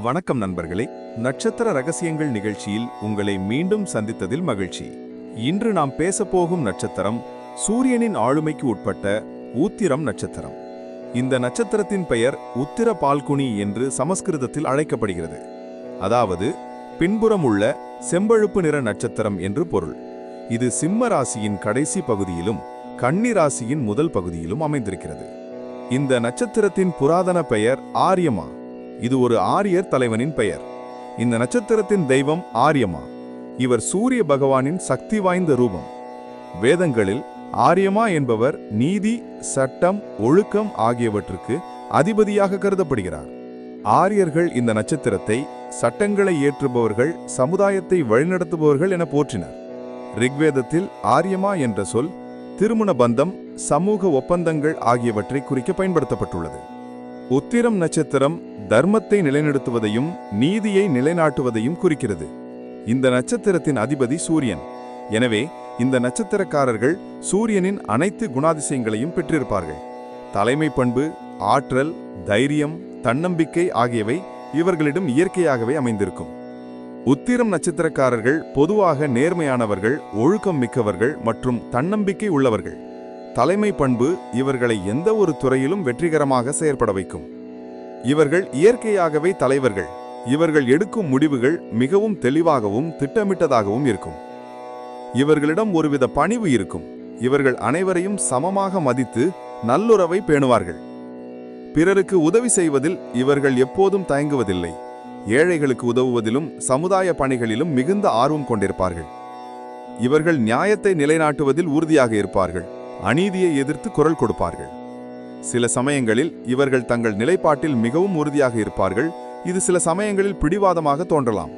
வணக்கம் நண்பர்களே. நட்சத்திர ரகசியங்கள் நிகழ்ச்சியில் உங்களை மீண்டும் சந்தித்ததில் மகிழ்ச்சி. இன்று நாம் பேசப்போகும் நட்சத்திரம் சூரியனின் ஆளுமைக்கு உட்பட்ட உத்திரம் நட்சத்திரம். இந்த நட்சத்திரத்தின் பெயர் உத்திர பால்குனி என்று சமஸ்கிருதத்தில் அழைக்கப்படுகிறது. அதாவது பின்புறம் உள்ள செம்பழுப்பு நிற நட்சத்திரம் என்று பொருள். இது சிம்ம ராசியின் கடைசி பகுதியிலும் கன்னி ராசியின் முதல் பகுதியிலும் அமைந்திருக்கிறது. இந்த நட்சத்திரத்தின் புராதன பெயர் ஆரியமா. இது ஒரு ஆரியர் தலைவனின் பெயர். இந்த நட்சத்திரத்தின் தெய்வம் ஆரியமா. இவர் சூரிய பகவானின் சக்தி வாய்ந்த ரூபம். வேதங்களில் ஆரியமா என்பவர் நீதி, சட்டம், ஒழுக்கம் ஆகியவற்றுக்கு அதிபதியாக கருதப்படுகிறார். ஆரியர்கள் இந்த நட்சத்திரத்தை சட்டங்களை ஏற்றுபவர்கள், சமுதாயத்தை வழிநடத்துபவர்கள் என போற்றினர். ரிக்வேதத்தில் ஆரியமா என்ற சொல் திருமண பந்தம், சமூக ஒப்பந்தங்கள் ஆகியவற்றை குறிக்க பயன்படுத்தப்பட்டுள்ளது. உத்திரம் நட்சத்திரம் தர்மத்தை நிலைநிறுத்துவதையும் நீதியை நிலைநாட்டுவதையும் குறிக்கிறது. இந்த நட்சத்திரத்தின் அதிபதி சூரியன். எனவே இந்த நட்சத்திரக்காரர்கள் சூரியனின் அனைத்து குணாதிசயங்களையும் பெற்றிருப்பார்கள். தலைமை பண்பு, ஆற்றல், தைரியம், தன்னம்பிக்கை ஆகியவை இவர்களிடம் இயற்கையாகவே அமைந்திருக்கும். உத்திரம் நட்சத்திரக்காரர்கள் பொதுவாக நேர்மையானவர்கள், ஒழுக்கம் மிக்கவர்கள் மற்றும் தன்னம்பிக்கை உள்ளவர்கள். தலைமை பண்பு இவர்களை எந்த ஒரு துறையிலும் வெற்றிகரமாக செயற்பட வைக்கும். இவர்கள் இயற்கையாகவே தலைவர்கள். இவர்கள் எடுக்கும் முடிவுகள் மிகவும் தெளிவாகவும் திட்டமிட்டதாகவும் இருக்கும். இவர்களிடம் ஒருவித பணிவு இருக்கும். இவர்கள் அனைவரையும் சமமாக மதித்து நல்லுறவை பேணுவார்கள். பிறருக்கு உதவி செய்வதில் இவர்கள் எப்போதும் தயங்குவதில்லை. ஏழைகளுக்கு உதவுவதிலும் சமுதாய பணிகளிலும் மிகுந்த ஆர்வம் கொண்டிருப்பார்கள். இவர்கள் நியாயத்தை நிலைநாட்டுவதில் உறுதியாக இருப்பார்கள். அநீதியை எதிர்த்து குரல் கொடுப்பார்கள். சில சமயங்களில் இவர்கள் தங்கள் நிலைப்பாட்டில் மிகவும் உறுதியாக இருப்பார்கள். இது சில சமயங்களில் பிடிவாதமாக தோன்றலாம்.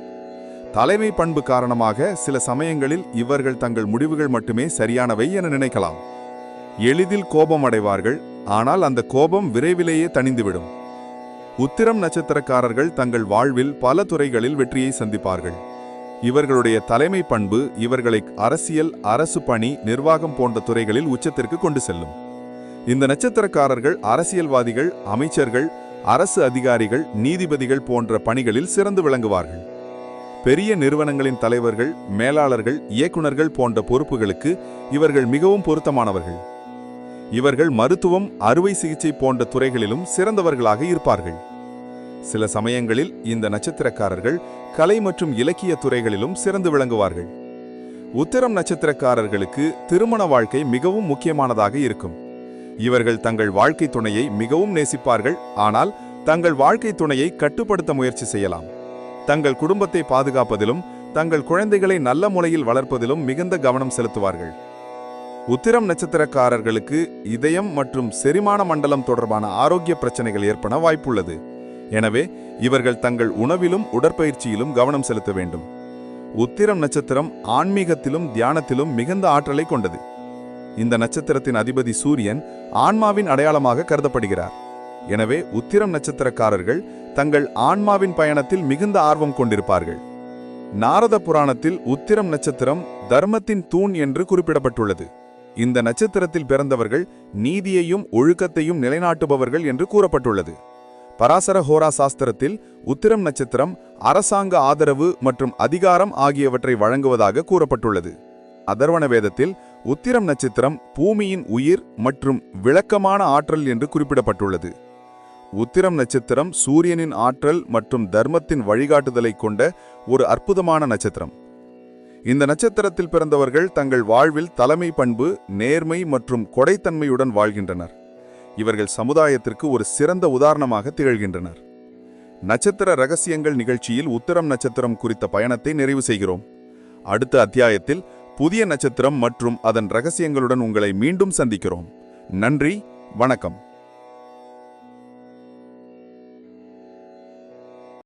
தலைமை பண்பு காரணமாக சில சமயங்களில் இவர்கள் தங்கள் முடிவுகள் மட்டுமே சரியானவை என நினைக்கலாம். எளிதில் கோபம் அடைவார்கள். ஆனால் அந்த கோபம் விரைவிலேயே தணிந்துவிடும். உத்திரம் நட்சத்திரக்காரர்கள் தங்கள் வாழ்வில் பல துறைகளில் வெற்றியை சந்திப்பார்கள். இவர்களுடைய தலைமை பண்பு இவர்களை அரசியல், அரசு பணி, நிர்வாகம் போன்ற துறைகளில் உச்சத்திற்கு கொண்டு செல்லும். இந்த நட்சத்திரக்காரர்கள் அரசியல்வாதிகள், அமைச்சர்கள், அரசு அதிகாரிகள், நீதிபதிகள் போன்ற பணிகளில் சிறந்து விளங்குவார்கள். பெரிய நிறுவனங்களின் தலைவர்கள், மேலாளர்கள், இயக்குநர்கள் போன்ற பொறுப்புகளுக்கு இவர்கள் மிகவும் பொருத்தமானவர்கள். இவர்கள் மருத்துவம், அறுவை சிகிச்சை போன்ற துறைகளிலும் சிறந்தவர்களாக இருப்பார்கள். சில சமயங்களில் இந்த நட்சத்திரக்காரர்கள் கலை மற்றும் இலக்கிய துறைகளிலும் சிறந்து விளங்குவார்கள். உத்திரம் நட்சத்திரக்காரர்களுக்கு திருமண வாழ்க்கை மிகவும் முக்கியமானதாக இருக்கும். இவர்கள் தங்கள் வாழ்க்கை துணையை மிகவும் நேசிப்பார்கள். ஆனால் தங்கள் வாழ்க்கை துணையை கட்டுப்படுத்த முயற்சி செய்யலாம். தங்கள் குடும்பத்தை பாதுகாப்பதிலும் தங்கள் குழந்தைகளை நல்ல முறையில் வளர்ப்பதிலும் மிகுந்த கவனம் செலுத்துவார்கள். உத்திரம் நட்சத்திரக்காரர்களுக்கு இதயம் மற்றும் செரிமான மண்டலம் தொடர்பான ஆரோக்கிய பிரச்சனைகள் ஏற்பட வாய்ப்புள்ளது. எனவே இவர்கள் தங்கள் உணவிலும் உடற்பயிற்சியிலும் கவனம் செலுத்த வேண்டும். உத்திரம் நட்சத்திரம் ஆன்மீகத்திலும் தியானத்திலும் மிகுந்த ஆற்றலை கொண்டது. இந்த நட்சத்திரத்தின் அதிபதி சூரியன் ஆன்மாவின் அடையாளமாக கருதப்படுகிறார். எனவே உத்திரம் நட்சத்திரக்காரர்கள் தங்கள் ஆன்மாவின் பயணத்தில் மிகுந்த ஆர்வம் கொண்டிருப்பார்கள். நாரத புராணத்தில் உத்திரம் நட்சத்திரம் தர்மத்தின் தூண் என்று குறிப்பிடப்பட்டுள்ளது. இந்த நட்சத்திரத்தில் பிறந்தவர்கள் நீதியையும் ஒழுக்கத்தையும் நிலைநாட்டுபவர்கள் என்று கூறப்பட்டுள்ளது. பராசர ஹோரா சாஸ்திரத்தில் உத்திரம் நட்சத்திரம் அரசாங்க ஆதரவு மற்றும் அதிகாரம் ஆகியவற்றை வழங்குவதாக கூறப்பட்டுள்ளது. அதர்வண வேதத்தில் உத்திரம் நட்சத்திரம் பூமியின் உயிர் மற்றும் விளக்கமான ஆற்றல் என்று குறிப்பிடப்பட்டுள்ளது. உத்திரம் நட்சத்திரம் சூரியனின் ஆற்றல் மற்றும் தர்மத்தின் வழிகாட்டுதலை கொண்ட ஒரு அற்புதமான நட்சத்திரம். இந்த நட்சத்திரத்தில் பிறந்தவர்கள் தங்கள் வாழ்வில் தலைமை பண்பு, நேர்மை மற்றும் கொடைத்தன்மையுடன் வாழ்கின்றனர். இவர்கள் சமுதாயத்திற்கு ஒரு சிறந்த உதாரணமாக திகழ்கின்றனர். நட்சத்திர ரகசியங்கள் நிகழ்ச்சியில் உத்திரம் நட்சத்திரம் குறித்த பயணத்தை நிறைவு செய்கிறோம். அடுத்த அத்தியாயத்தில் புதிய நட்சத்திரம் மற்றும் அதன் ரகசியங்களுடன் உங்களை மீண்டும் சந்திக்கிறோம். நன்றி, வணக்கம்.